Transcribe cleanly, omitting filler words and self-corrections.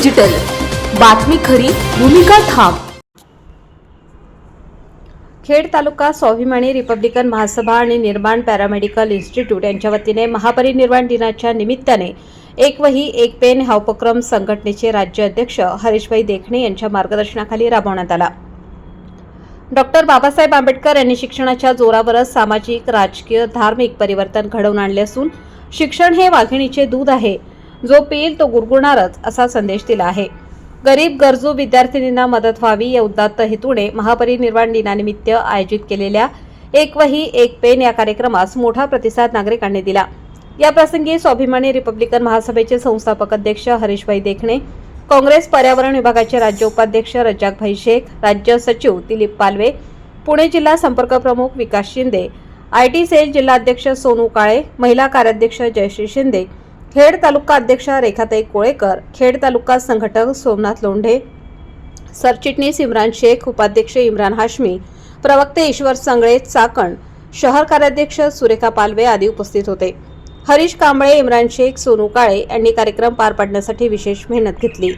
Digital, बातमी खरी, भूमिका ठाम। खेड तालुका स्वाभिमानी रिपब्लिकन महासभा आणि निर्माण पॅरामेडिकल इन्स्टिट्यूट यांच्या वतीने महापरिनिर्वाण दिनाच्या निमित्ताने एक वही एक पेन हा उपक्रम संघटनेचे राज्य अध्यक्ष हरीशभाई देखणे यांच्या मार्गदर्शनाखाली राबवण्यात आला। डॉक्टर बाबासाहेब आंबेडकर यांनी शिक्षणाच्या जोरावरच सामाजिक, राजकीय, धार्मिक परिवर्तन घडवून आणले असून शिक्षण हे वाघिणीचे दूध आहे, जो पिईल तो गुरगुरणारच असा संदेश दिला आहे। गरीब गरजू विद्यार्थिनींना मदत व्हावी या उदात्त हेतूने महापरिनिर्वाण दिनानिमित्त आयोजित केलेल्या एक वही एक पेन या कार्यक्रमास मोठा प्रतिसाद नागरिकांनी दिला। या प्रसंगी स्वाभिमानी रिपब्लिकन महासभेचे संस्थापक अध्यक्ष हरीशभाई देखणे, काँग्रेस पर्यावरण विभागाचे राज्य उपाध्यक्ष रज्जाकभाई शेख, राज्य सचिव दिलीप पालवे, पुणे जिल्हा संपर्क प्रमुख विकास शिंदे, आयटी सेल जिल्हाध्यक्ष सोनू काळे, महिला कार्याध्यक्ष जयश्री शिंदे, खेड तालुका अध्यक्ष रेखाताई कोळेकर, खेड तालुका संघटक सोमनाथ लोंढे, सरचिटणीस इम्रान शेख, उपाध्यक्ष इम्रान हाशमी, प्रवक्ते ईश्वर संगळे चाकण, शहर कार्याध्यक्ष सुरेखा पालवे आदी उपस्थित होते। हरीश कांबळे, इम्रान शेख, सोनू काळे यांनी कार्यक्रम पार पाडण्यासाठी विशेष मेहनत घेतली।